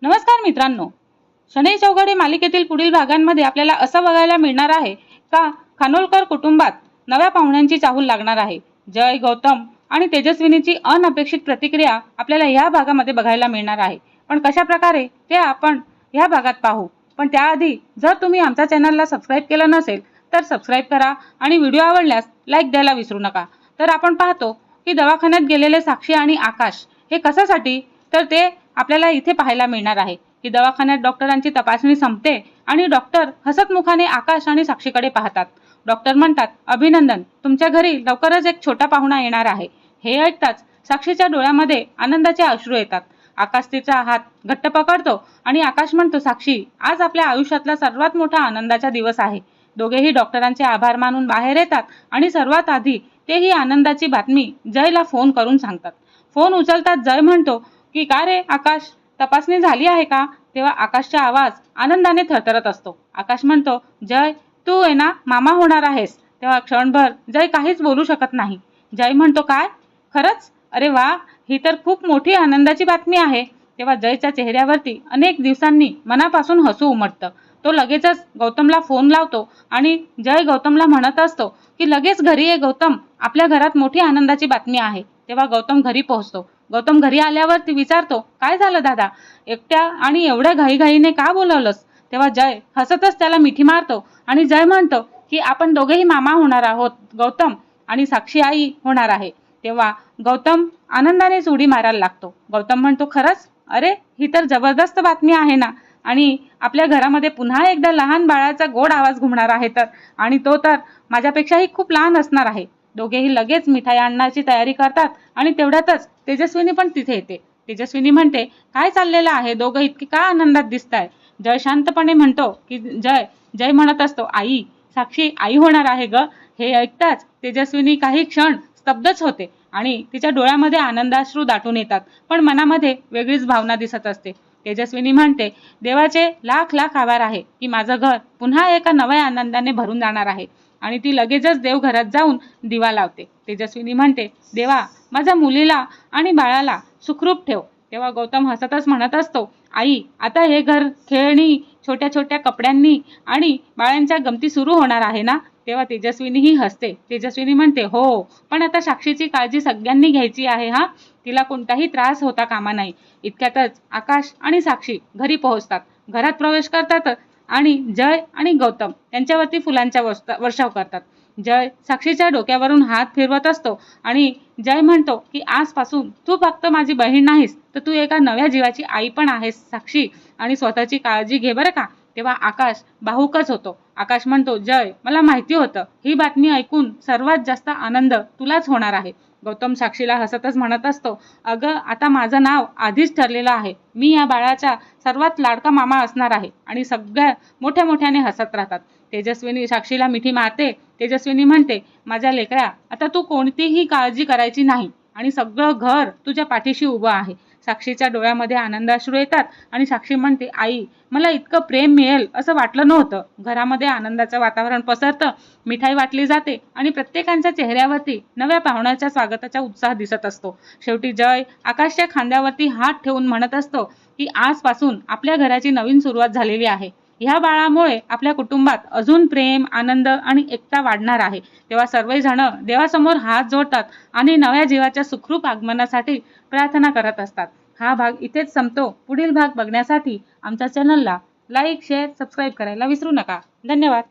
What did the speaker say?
नमस्कार मित्रांनो, शनई चौघडे मालिकेतील पुढील भागांमध्ये आपल्याला असं बघायला मिळणार आहे का खानोलकर कुटुंबात नव्या पाहुण्यांची चाहूल लागणार आहे। जय, गौतम आणि तेजस्विनीची अनपेक्षित प्रतिक्रिया आपल्याला ह्या भागामध्ये बघायला मिळणार आहे। पण कशा प्रकारे ते आपण ह्या भागात पाहू। पण त्याआधी जर तुम्ही आमच्या चॅनलला सबस्क्राइब केलं नसेल तर सबस्क्राइब करा आणि व्हिडिओ आवडल्यास लाईक द्यायला विसरू नका। तर आपण पाहतो की दवाखान्यात गेलेले साक्षी आणि आकाश हे कशासाठी, तर ते आपल्याला इथे पाहायला मिळणार आहे की दवाखान्यात डॉक्टरांची तपासणी संपते आणि डॉक्टर हसतमुखाने आकाश आणि साक्षीकडे पाहतात। डॉक्टर म्हणतात, अभिनंदन, तुमच्या घरी लवकरच एक छोटा पाहुणा येणार आहे। हे ऐकताच साक्षीच्या डोळ्यामध्ये आनंदाचे अश्रू येतात। आकाश तिचा हात घट्ट पकडतो आणि आकाश म्हणतो, साक्षी, आज आपल्या आयुष्यातला सर्वात मोठा आनंदाचा दिवस आहे। दोघेही डॉक्टरांचे आभार मानून बाहेर येतात आणि सर्वात आधी ते ही आनंदाची बातमी जयला फोन करून सांगतात। फोन उचलतात जय म्हणतो की का रे आकाश, तपासणी झाली आहे का? तेव्हा आकाशचा आवाज आनंदाने थरथरत असतो। आकाश म्हणतो, जय, तू आहे ना मामा होणार आहेस। तेव्हा क्षणभर जय काहीच बोलू शकत नाही। जय म्हणतो, काय, खरंच? अरे वा, ही तर खूप मोठी आनंदाची बातमी आहे। तेव्हा जयच्या चेहऱ्यावरती अनेक दिवसांनी मनापासून हसू उमटतं। तो लगेचच गौतमला फोन लावतो आणि जय गौतमला म्हणत असतो की लगेच घरी ये गौतम, आपल्या घरात मोठी आनंदाची बातमी आहे। तेव्हा गौतम घरी पोहोचतो। गौतम घरी आल्यावर ती विचारतो, काय झालं दादा, एकट्या आणि एवढ्या घाईघाईने का बोलवलंस? तेव्हा जय हसतच त्याला मिठी मारतो आणि जय म्हणतो की आपण दोघेही मामा होणार आहोत गौतम, आणि साक्षी आई होणार आहे। तेव्हा गौतम आनंदाने उडी मारायला लागतो। गौतम म्हणतो, खरंच? अरे, ही तर जबरदस्त बातमी आहे ना, आणि आपल्या घरामध्ये पुन्हा एकदा लहान बाळाचा गोड आवाज घुमणार आहे तर, आणि तो तर माझ्यापेक्षाही खूप लहान असणार आहे। दोघेही लगेच मिठाई आणण्याची तयारी करतात आणि तेवढ्यातच तेजस्विनी पण तिथे येते। तेजस्विनी म्हणते, काय चाललेलं आहे, दोघं इतकी का आनंदात दिसताय? जय शांतपणे म्हणतो की जय म्हणत असतो, आई, साक्षी आई होणार आहे ग। हे ऐकताच तेजस्विनी काही क्षण स्तब्धच होते आणि तिच्या डोळ्यामध्ये आनंदाश्रू दाटून येतात, पण मनामध्ये वेगळीच भावना दिसत असते। तेजस्विनी म्हणते, देवाचे लाख लाख आभार आहे की माझं घर पुन्हा एका नव्या आनंदाने भरून जाणार आहे, आणि ती लगेचच देवघरात जाऊन दिवा लावते। तेजस्विनी म्हणते, देवा, माझ्या मुलीला आणि बाळाला सुखरूप ठेव। तेव्हा गौतम हसतच म्हणत असतो, आई, आता हे घर खेळणी, छोट्या छोट्या कपड्यांनी आणि बाळांच्या गमती सुरू होणार आहे ना? तेव्हा तेजस्विनी ही हसते। तेजस्विनी म्हणते, हो, पण आता साक्षीची काळजी सगळ्यांनी घ्यायची आहे हा, तिला कोणताही त्रास होता कामा नाही। इतक्यातच आकाश आणि साक्षी घरी पोहोचतात। घरात प्रवेश करतात आणि जय आणि गौतम त्यांच्यावरती फुलांचा वर्षाव करतात। जय साक्षीच्या डोक्यावरून हात फिरवत असतो आणि जय म्हणतो की आजपासून तू फक्त माझी बहीण नाहीस, तर तू एका नव्या जीवाची आई पण आहेस साक्षी, आणि स्वतःची काळजी घे बरं का। तेव्हा आकाश भावुकच होतो। आकाश म्हणतो, जय, मला माहिती होतं ही बातमी ऐकून सर्वात जास्त आनंद तुलाच होणार आहे। गौतम साक्षीला हसतच म्हणत असतो, अगं, आता माझं नाव आधीच ठरलेलं आहे, मी या बाळाचा सर्वात लाडका मामा असणार आहे। आणि सगळ्या मोठ्या मोठ्याने हसत राहतात। तेजस्विनी साक्षीला मिठी मारते। तेजस्विनी म्हणते, माझ्या लेकरा, आता तू कोणतीही काळजी करायची नाही आणि सगळं घर तुझ्या पाठीशी उभं आहे। साक्षीच्या डोळ्यामध्ये आनंदाश्रू येतात आणि साक्षी म्हणते, आई, मला इतकं प्रेम मिळेल असं वाटलं नव्हतं। घरामध्ये आनंदाचं वातावरण पसरतं, मिठाई वाटली जाते आणि प्रत्येकाच्या चेहऱ्यावरती नव्या पाहुण्याच्या स्वागताचा उत्साह दिसत असतो। शेवटी जय आकाशच्या खांद्यावरती हात ठेवून म्हणत असतो की आजपासून आपल्या घराची नवीन सुरुवात झालेली आहे। ह्या बाळामुळे आपल्या कुटुंबात अजून प्रेम, आनंद आणि एकता वाढणार आहे। तेव्हा सर्वजण देवासमोर हात जोडतात आणि नव्या जीवाच्या सुखरूप आगमनासाठी प्रार्थना करत असतात। हा भाग इथेच संपतो। पुढील भाग बघण्यासाठी आमच्या चॅनलला लाईक, शेअर, सबस्क्राईब करायला विसरू नका। धन्यवाद।